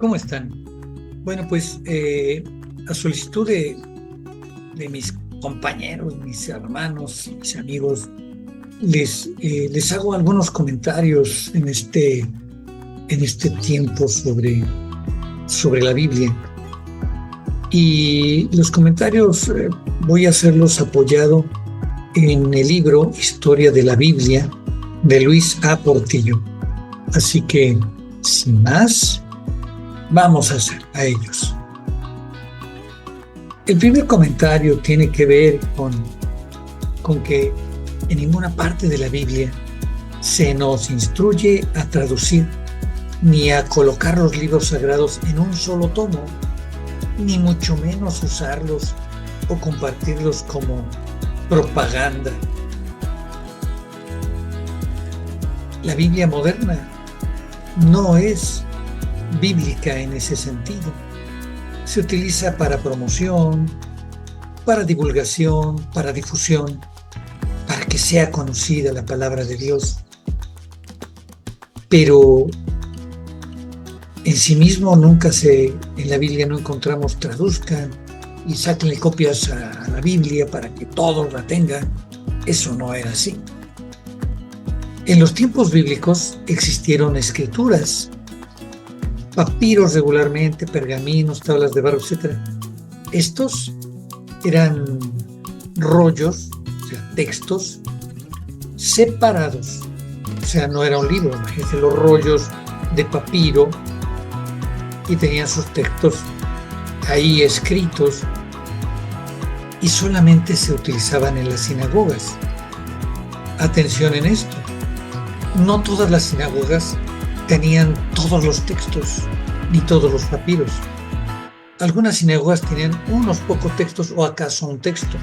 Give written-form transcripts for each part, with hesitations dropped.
¿Cómo están? Bueno, pues a solicitud de mis compañeros, mis hermanos, mis amigos, les hago algunos comentarios en este tiempo sobre la Biblia. Y los comentarios voy a hacerlos apoyado en el libro Historia de la Biblia de Luis A. Portillo. Así que, sin más, vamos a ellos. El primer comentario tiene que ver con que en ninguna parte de la Biblia se nos instruye a traducir ni a colocar los libros sagrados en un solo tomo, ni mucho menos usarlos o compartirlos como propaganda. La Biblia moderna no es bíblica en ese sentido. Se utiliza para promoción, para divulgación, para difusión, para que sea conocida la palabra de Dios. Pero en sí mismo en la Biblia no encontramos traduzcan y sáquenle copias a la Biblia para que todos la tengan. Eso no era así. En los tiempos bíblicos existieron escrituras, papiros regularmente, pergaminos, tablas de barro, etc. Estos eran rollos, o sea, textos separados. O sea, no era un libro, imagínense los rollos de papiro y tenían sus textos ahí escritos y solamente se utilizaban en las sinagogas. Atención en esto, no todas las sinagogas tenían todos los textos ni todos los papiros. Algunas sinagogas tenían unos pocos textos o acaso un texto.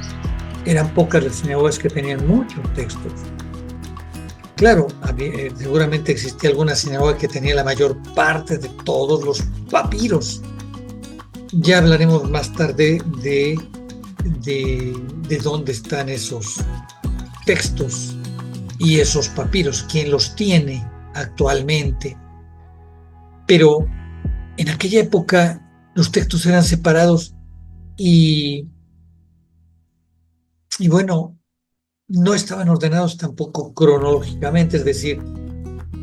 Eran pocas las sinagogas que tenían muchos textos. Claro, seguramente existía alguna sinagoga que tenía la mayor parte de todos los papiros. Ya hablaremos más tarde de dónde están esos textos y esos papiros, quién los tiene actualmente. Pero en aquella época los textos eran separados y bueno, no estaban ordenados tampoco cronológicamente, es decir,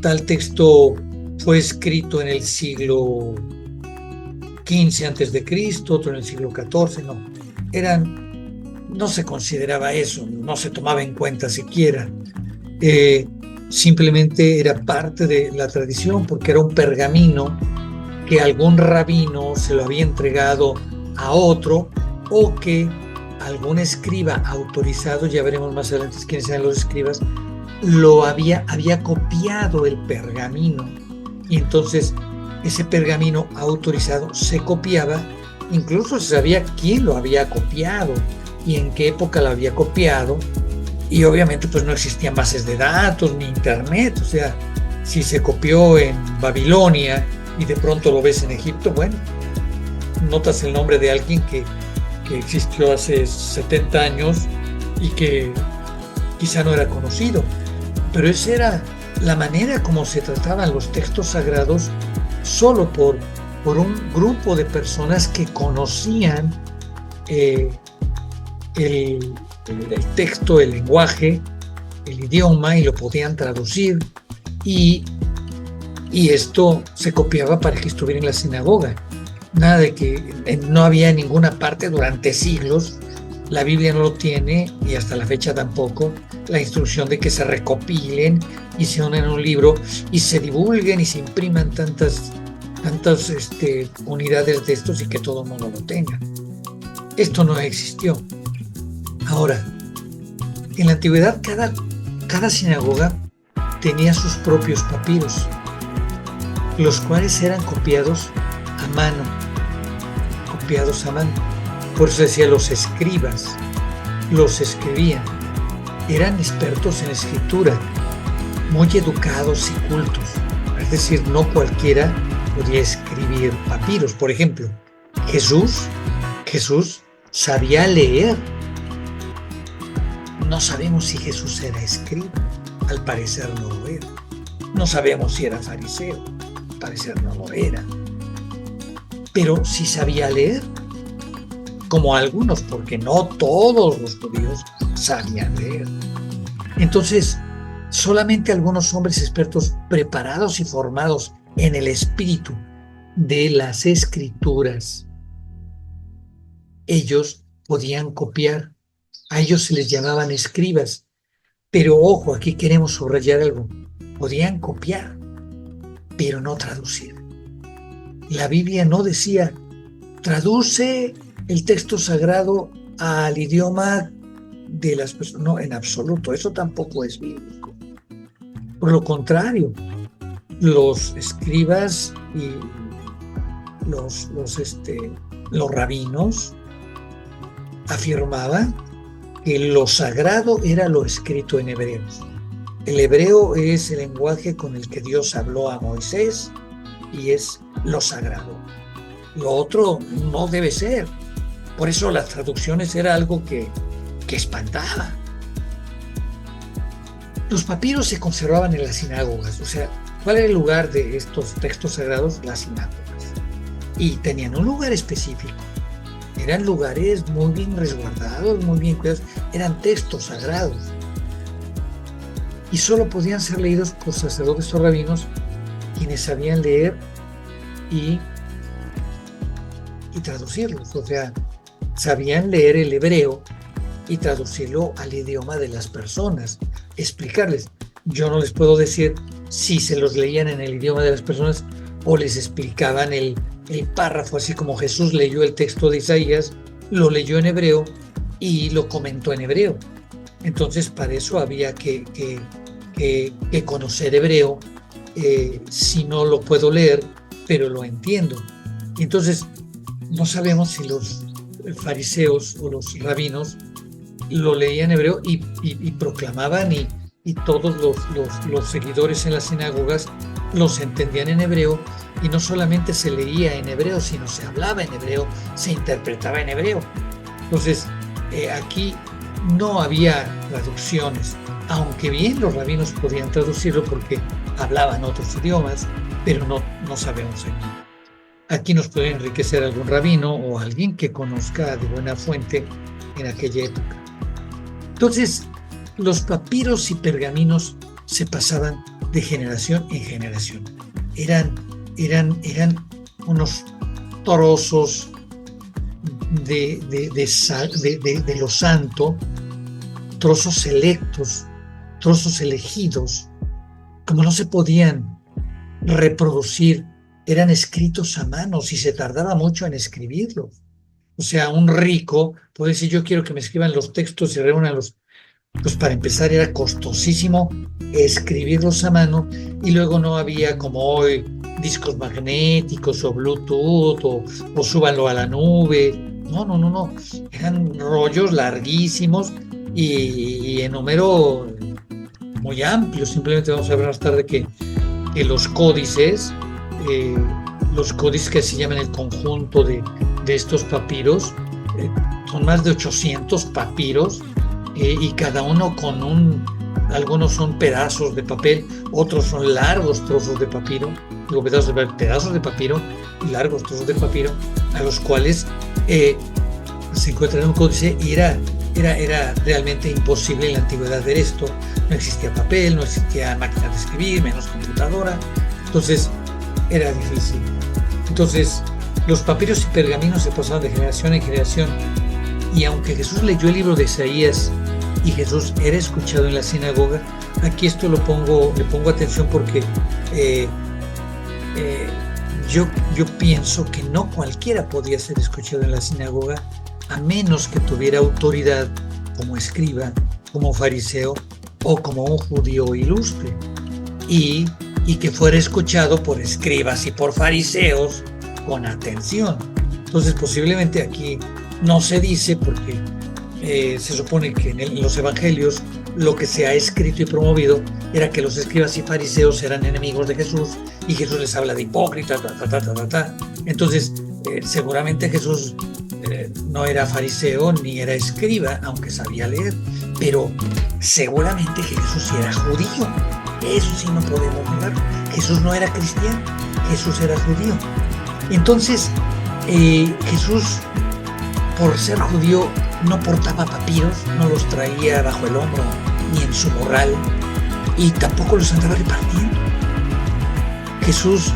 tal texto fue escrito en el siglo XV antes de Cristo, otro en el siglo XIV, no se consideraba eso, no se tomaba en cuenta siquiera. Simplemente era parte de la tradición porque era un pergamino que algún rabino se lo había entregado a otro o que algún escriba autorizado, ya veremos más adelante quiénes eran los escribas, había copiado el pergamino y entonces ese pergamino autorizado se copiaba, incluso se sabía quién lo había copiado y en qué época lo había copiado. Y obviamente pues no existían bases de datos ni internet, o sea, si se copió en Babilonia y de pronto lo ves en Egipto, bueno, notas el nombre de alguien que existió hace 70 años y que quizá no era conocido, pero esa era la manera como se trataban los textos sagrados solo por un grupo de personas que conocían el texto, el lenguaje, el idioma y lo podían traducir y esto se copiaba para que estuviera en la sinagoga. Nada de que no había en ninguna parte durante siglos, la Biblia no lo tiene y hasta la fecha tampoco, la instrucción de que se recopilen y se unan en un libro y se divulguen y se impriman tantas unidades de estos y que todo el mundo lo tenga. Esto no existió. Ahora, en la antigüedad cada sinagoga tenía sus propios papiros, los cuales eran copiados a mano. Por eso decía los escribas, los escribían. Eran expertos en escritura, muy educados y cultos. Es decir, no cualquiera podía escribir papiros. Por ejemplo, Jesús sabía leer. No sabemos si Jesús era escriba, al parecer no lo era. No sabemos si era fariseo, al parecer no lo era. pero sí sabía leer, como algunos, porque no todos los judíos sabían leer. Entonces, solamente algunos hombres expertos preparados y formados en el espíritu de las escrituras, ellos podían copiar. A ellos se les llamaban escribas. Pero ojo, aquí queremos subrayar algo. Podían copiar, pero no traducir. La Biblia no decía, traduce el texto sagrado al idioma de las personas. No, en absoluto, eso tampoco es bíblico. Por lo contrario, los escribas y los rabinos afirmaban que lo sagrado era lo escrito en hebreo. El hebreo es el lenguaje con el que Dios habló a Moisés y es lo sagrado. Lo otro no debe ser. Por eso las traducciones era algo que espantaba. Los papiros se conservaban en las sinagogas. O sea, ¿cuál era el lugar de estos textos sagrados? Las sinagogas. Y tenían un lugar específico. Eran lugares muy bien resguardados, muy bien cuidados. Eran textos sagrados. Y solo podían ser leídos por sacerdotes o rabinos quienes sabían leer y traducirlos. O sea, sabían leer el hebreo y traducirlo al idioma de las personas. Explicarles. Yo no les puedo decir si se los leían en el idioma de las personas o les explicaban el párrafo, así como Jesús leyó el texto de Isaías, lo leyó en hebreo y lo comentó en hebreo. Entonces, para eso había que conocer hebreo. Si no lo puedo leer, pero lo entiendo. Y entonces, no sabemos si los fariseos o los rabinos lo leían en hebreo y proclamaban, y todos los seguidores en las sinagogas los entendían en hebreo. Y no solamente se leía en hebreo, sino se hablaba en hebreo, se interpretaba en hebreo. Entonces, aquí no había traducciones, aunque bien los rabinos podían traducirlo porque hablaban otros idiomas, pero no sabemos aquí. Aquí nos puede enriquecer algún rabino o alguien que conozca de buena fuente en aquella época. Entonces, los papiros y pergaminos se pasaban de generación en generación. Eran unos trozos de lo santo, trozos selectos, trozos elegidos, como no se podían reproducir, eran escritos a mano y se tardaba mucho en escribirlos. O sea, un rico puede decir, yo quiero que me escriban los textos y reúnan los. Pues para empezar era costosísimo escribirlos a mano, y luego no había como hoy discos magnéticos o Bluetooth o súbanlo a la nube. No. Eran rollos larguísimos y en número muy amplio. Simplemente vamos a ver más tarde que los códices que se llaman el conjunto de estos papiros, son más de 800 papiros, y cada uno algunos son pedazos de papel, otros son largos trozos de papiro, pedazos de papiro y largos trozos de papiro, a los cuales se encuentra en un códice. Y era realmente imposible en la antigüedad ver esto. No existía papel, no existía máquina de escribir, menos computadora. Entonces era difícil. Entonces los papiros y pergaminos se pasaban de generación en generación. Y aunque Jesús leyó el libro de Isaías y Jesús era escuchado en la sinagoga, aquí esto le pongo atención porque yo pienso que no cualquiera podía ser escuchado en la sinagoga, a menos que tuviera autoridad como escriba, como fariseo o como un judío ilustre, y que fuera escuchado por escribas y por fariseos con atención. Entonces posiblemente aquí no se dice, porque se supone que en los evangelios lo que se ha escrito y promovido era que los escribas y fariseos eran enemigos de Jesús y Jesús les habla de hipócritas, Entonces seguramente Jesús no era fariseo ni era escriba, aunque sabía leer, pero seguramente Jesús sí era judío. Eso sí no podemos negar. Jesús no era cristiano, Jesús era judío. Entonces Jesús, por ser judío, no portaba papiros, no los traía bajo el hombro ni en su morral, y tampoco los andaba repartiendo. Jesús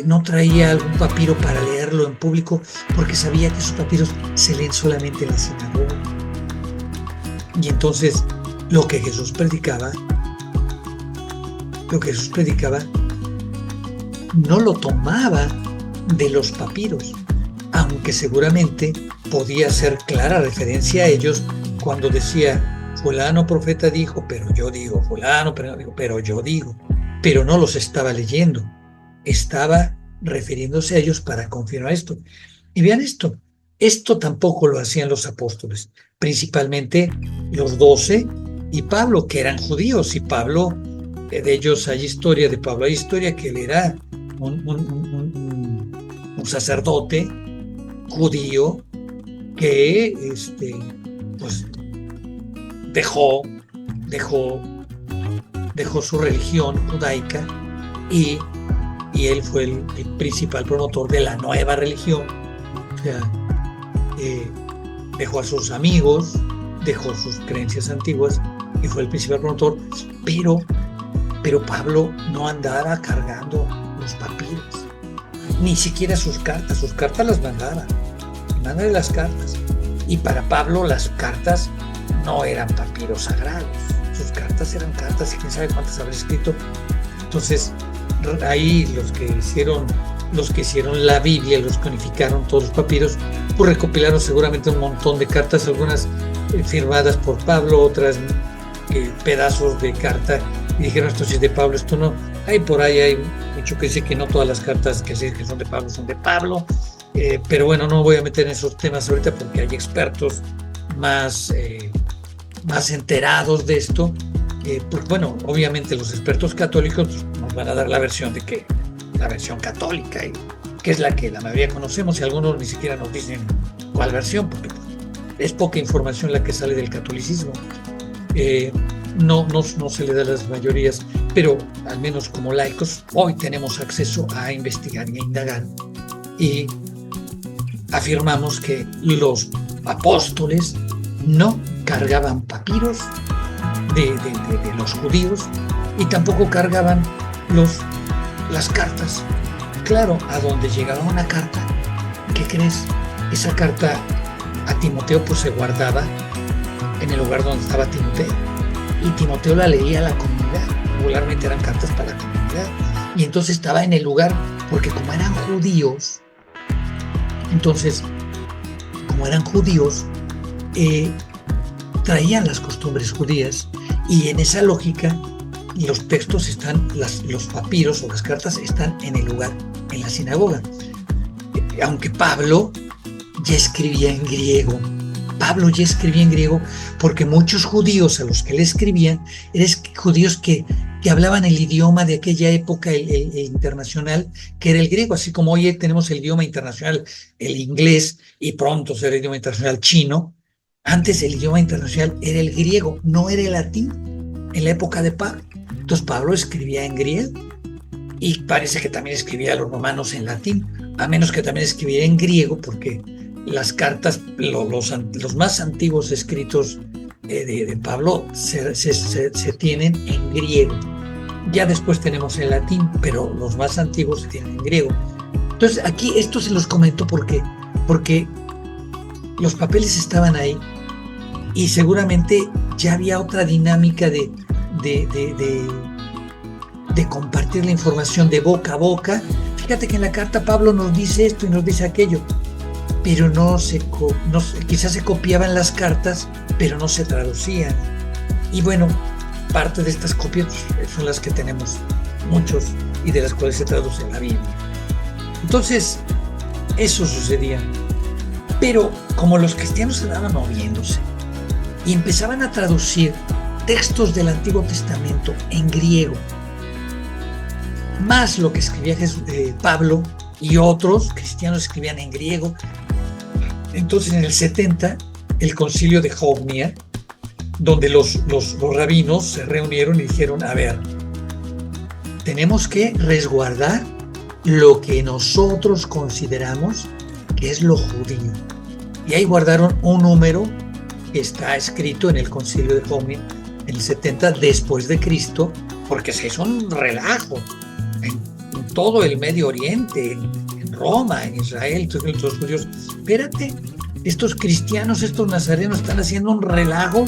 no traía algún papiro para leerlo en público porque sabía que esos papiros se leen solamente en la sinagoga. Y entonces lo que Jesús predicaba no lo tomaba de los papiros, aunque seguramente podía ser clara referencia a ellos cuando decía: fulano profeta dijo, pero yo digo, fulano dijo, pero yo digo, pero no los estaba leyendo, estaba refiriéndose a ellos para confirmar esto. Y vean esto tampoco lo hacían los apóstoles, principalmente los 12 y Pablo, que eran judíos, y Pablo, de ellos hay historia, de Pablo hay historia que él era un sacerdote judío que pues dejó su religión judaica y él fue el principal promotor de la nueva religión. O sea, dejó a sus amigos, dejó sus creencias antiguas y fue el principal promotor, pero Pablo no andaba cargando los papiros, ni siquiera sus cartas las mandaba, mándale las cartas. Y para Pablo las cartas no eran papiros sagrados, sus cartas eran cartas y quién sabe cuántas habrá escrito. Entonces ahí los que hicieron la Biblia, los que unificaron todos los papiros, pues recopilaron seguramente un montón de cartas, algunas firmadas por Pablo, otras pedazos de carta, y dijeron: esto sí es de Pablo, esto no. Por ahí hay mucho que dice que no todas las cartas que son de Pablo, pero bueno, no voy a meter en esos temas ahorita porque hay expertos más enterados de esto. Pues bueno, obviamente los expertos católicos nos van a dar la versión católica, que es la que la mayoría conocemos, y algunos ni siquiera nos dicen cuál versión, porque es poca información la que sale del catolicismo. No se le da a las mayorías, pero al menos como laicos hoy tenemos acceso a investigar y a indagar, y afirmamos que los apóstoles no cargaban papiros de los judíos y tampoco cargaban las cartas. Claro, a donde llegaba una carta, ¿qué crees? Esa carta a Timoteo pues se guardaba en el lugar donde estaba Timoteo, y Timoteo la leía a la comunidad. Regularmente eran cartas para la comunidad, y entonces estaba en el lugar, porque como eran judíos, traían las costumbres judías, y en esa lógica los textos los papiros o las cartas están en el lugar, en la sinagoga. Aunque Pablo ya escribía en griego, porque muchos judíos a los que le escribían eran judíos que hablaban el idioma de aquella época, el internacional, que era el griego, así como hoy tenemos el idioma internacional, el inglés, y pronto será el idioma internacional chino. Antes el idioma internacional era el griego, no era el latín, en la época de Pablo. Entonces Pablo escribía en griego, y parece que también escribía a los romanos en latín, a menos que también escribiera en griego, porque las cartas, los más antiguos escritos de Pablo se tienen en griego. Ya después tenemos en latín, pero los más antiguos se tienen en griego. Entonces aquí esto se los comento porque los papeles estaban ahí, y seguramente ya había otra dinámica de compartir la información de boca a boca. Fíjate que en la carta Pablo nos dice esto y nos dice aquello, pero quizás se copiaban las cartas, pero no se traducían. Y bueno, parte de estas copias son las que tenemos muchos, y de las cuales se traduce la Biblia. Entonces, eso sucedía. Pero como los cristianos andaban moviéndose y empezaban a traducir textos del Antiguo Testamento en griego, más lo que escribía Pablo, y otros cristianos escribían en griego. Entonces en el 70, el concilio de Jovnia, donde los rabinos se reunieron y dijeron: a ver, tenemos que resguardar lo que nosotros consideramos que es lo judío. Y ahí guardaron un número que está escrito en el Concilio de Jonia en el 70 después de Cristo, porque se hizo un relajo en todo el Medio Oriente, en Roma, en Israel. Entonces los judíos, espérate, estos cristianos, estos nazarenos están haciendo un relajo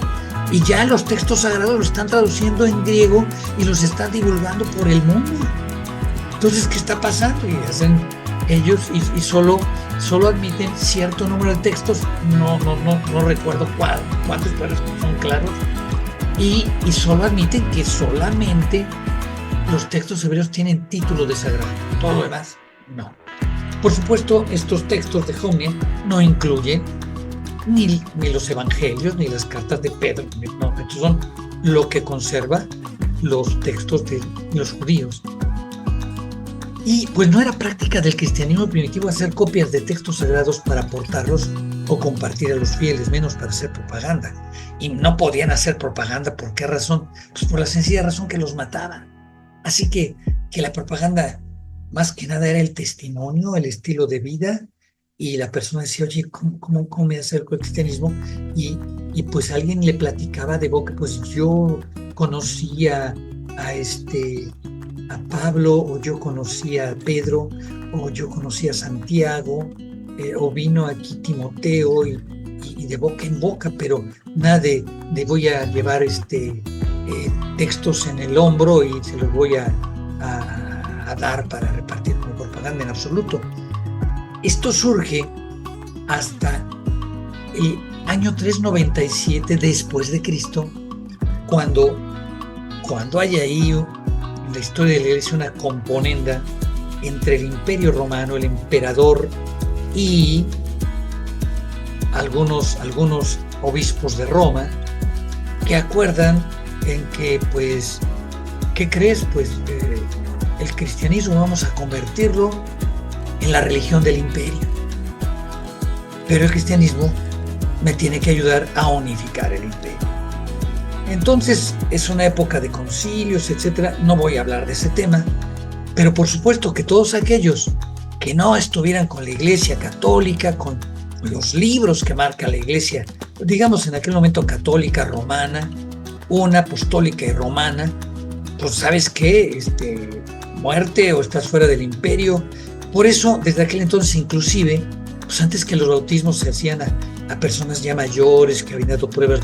y ya los textos sagrados los están traduciendo en griego y los están divulgando por el mundo. Entonces, ¿qué está pasando? Y hacen ellos y solo admiten cierto número de textos, no recuerdo cuántos, pero son claros, y solo admiten que solamente los textos hebreos tienen título de sagrado, todo lo demás no. Por supuesto, estos textos de Jonia no incluyen ni los evangelios ni las cartas de Pedro, no, estos son lo que conserva los textos de los judíos. Y pues no era práctica del cristianismo primitivo hacer copias de textos sagrados para aportarlos o compartir a los fieles, menos para hacer propaganda. Y no podían hacer propaganda, ¿por qué razón? Pues por la sencilla razón que los mataban. Así que la propaganda más que nada era el testimonio, el estilo de vida, y la persona decía, oye, ¿cómo me acerco al cristianismo? Y pues alguien le platicaba de boca, pues yo conocía a Pablo, o yo conocí a Pedro, o yo conocí a Santiago, o vino aquí Timoteo, y de boca en boca, pero nada de voy a llevar textos en el hombro y se los voy a dar para repartir como propaganda, en absoluto. Esto surge hasta el año 397 después de Cristo, cuando hay ahí en la historia de la Iglesia una componenda entre el Imperio Romano, el emperador, y algunos obispos de Roma, que acuerdan en que, pues, ¿qué crees? Pues el cristianismo vamos a convertirlo en la religión del imperio. Pero el cristianismo me tiene que ayudar a unificar el imperio. Entonces es una época de concilios, etcétera. No voy a hablar de ese tema, pero por supuesto que todos aquellos que no estuvieran con la Iglesia católica, con los libros que marca la Iglesia, digamos en aquel momento católica, romana, una apostólica y romana, pues ¿sabes qué? Muerte, o estás fuera del imperio. Por eso, desde aquel entonces, inclusive, pues antes que los bautismos se hacían a personas ya mayores que habían dado pruebas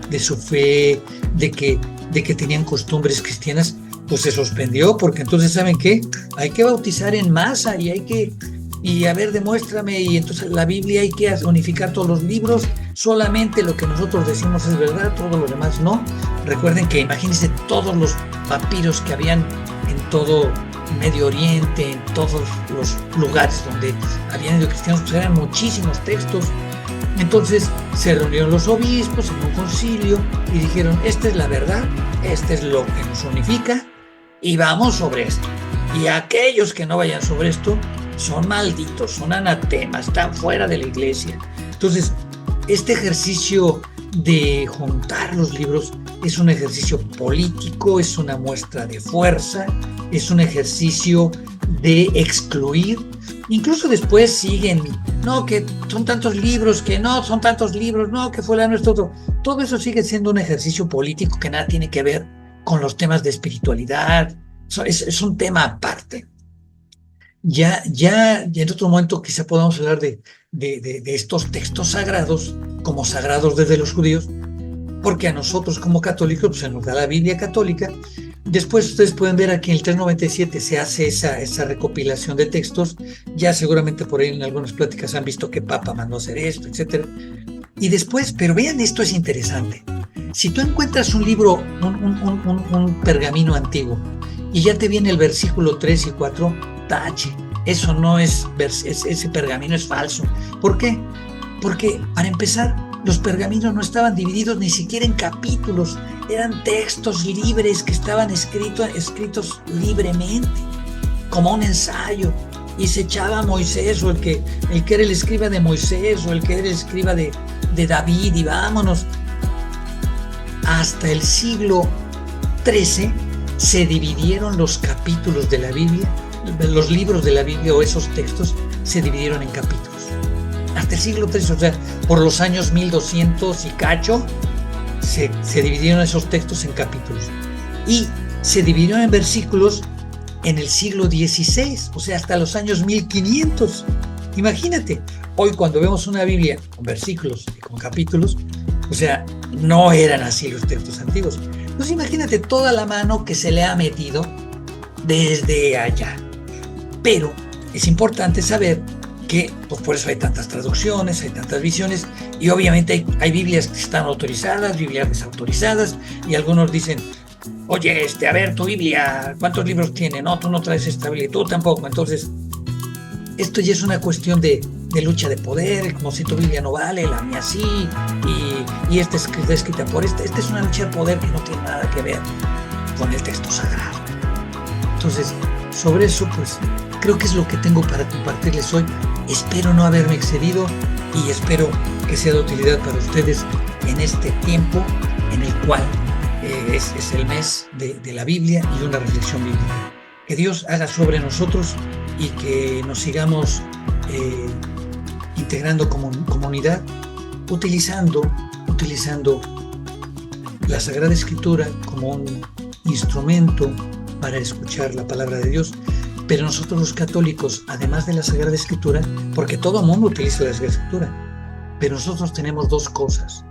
de su fe, de que tenían costumbres cristianas, pues se suspendió, porque entonces, ¿saben qué? Hay que bautizar en masa y a ver, demuéstrame, y entonces la Biblia hay que unificar todos los libros, solamente lo que nosotros decimos es verdad, todo lo demás no. Recuerden que imagínense todos los papiros que habían en todo Medio Oriente, en todos los lugares donde habían ido cristianos, pues eran muchísimos textos. Entonces se reunieron los obispos en un concilio y dijeron, esta es la verdad, este es lo que nos unifica, y vamos sobre esto. Y aquellos que no vayan sobre esto son malditos, son anatemas, están fuera de la iglesia. Entonces, este ejercicio de juntar los libros es un ejercicio político, es una muestra de fuerza, es un ejercicio de excluir. Incluso después siguen, no, que son tantos libros, que no, son tantos libros, no, que fulano esto otro. Todo eso sigue siendo un ejercicio político que nada tiene que ver con los temas de espiritualidad. Es un tema aparte. Ya en otro momento quizá podamos hablar de estos textos sagrados, como sagrados desde los judíos, porque a nosotros como católicos pues, se nos da la Biblia católica. Después ustedes pueden ver aquí en el 397 se hace esa recopilación de textos. Ya seguramente por ahí en algunas pláticas han visto que Papa mandó hacer esto, etc. Y después, pero vean, esto es interesante. Si tú encuentras un libro, un pergamino antiguo, y ya te viene el versículo 3 y 4, tache. Eso no es, ese pergamino es falso. ¿Por qué? Porque, para empezar, los pergaminos no estaban divididos ni siquiera en capítulos, eran textos libres que estaban escritos libremente, como un ensayo, y se echaba a Moisés, o el que era el escriba de Moisés, o el que era el escriba de David, y vámonos. Hasta el siglo XIII se dividieron los capítulos de la Biblia, los libros de la Biblia o esos textos se dividieron en capítulos. hasta el siglo III, o sea, por los años 1200 y cacho, se dividieron esos textos en capítulos. Y se dividieron en versículos en el siglo XVI, o sea, hasta los años 1500. Imagínate, hoy cuando vemos una Biblia con versículos y con capítulos, o sea, no eran así los textos antiguos. Entonces imagínate toda la mano que se le ha metido desde allá. Pero es importante saber que pues por eso hay tantas traducciones, hay tantas visiones, y obviamente hay Biblias que están autorizadas, Biblias desautorizadas, y algunos dicen, oye, a ver, tu Biblia, ¿cuántos libros tiene? No, tú no traes esta Biblia, tú tampoco. Entonces, esto ya es una cuestión de lucha de poder, como si tu Biblia no vale, la mía sí, y esta está escrita por esta. Esta es una lucha de poder que no tiene nada que ver con el texto sagrado. Entonces, sobre eso, pues, creo que es lo que tengo para compartirles hoy. Espero no haberme excedido y espero que sea de utilidad para ustedes en este tiempo en el cual es el mes de la Biblia y una reflexión bíblica. Que Dios haga sobre nosotros y que nos sigamos integrando como comunidad, utilizando la Sagrada Escritura como un instrumento para escuchar la palabra de Dios. Pero nosotros los católicos, además de la Sagrada Escritura, porque todo el mundo utiliza la Sagrada Escritura, pero nosotros tenemos dos cosas.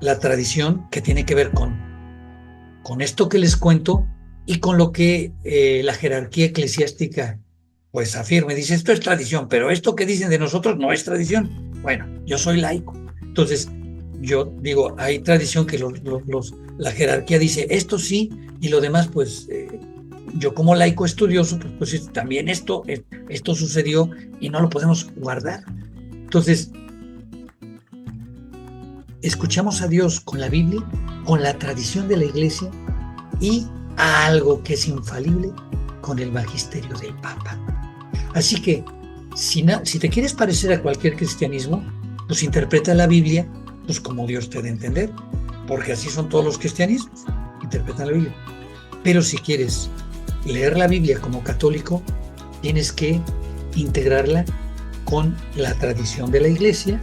La tradición, que tiene que ver con esto que les cuento y con lo que la jerarquía eclesiástica pues afirma. Dice, esto es tradición, pero esto que dicen de nosotros no es tradición. Bueno, yo soy laico. Entonces, yo digo, hay tradición que la jerarquía dice esto sí, y lo demás pues... yo como laico estudioso, pues también esto sucedió y no lo podemos guardar. Entonces, escuchamos a Dios con la Biblia, con la tradición de la Iglesia y a algo que es infalible, con el magisterio del Papa. Así que, si te quieres parecer a cualquier cristianismo, pues interpreta la Biblia pues como Dios te dé a entender, porque así son todos los cristianismos, interpretan la Biblia. Pero si quieres leer la Biblia como católico, tienes que integrarla con la tradición de la Iglesia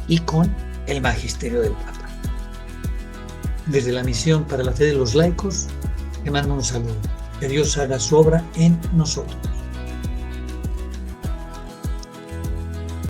y con el magisterio del Papa. Desde la Misión para la Fe de los Laicos, te mando un saludo. Que Dios haga su obra en nosotros.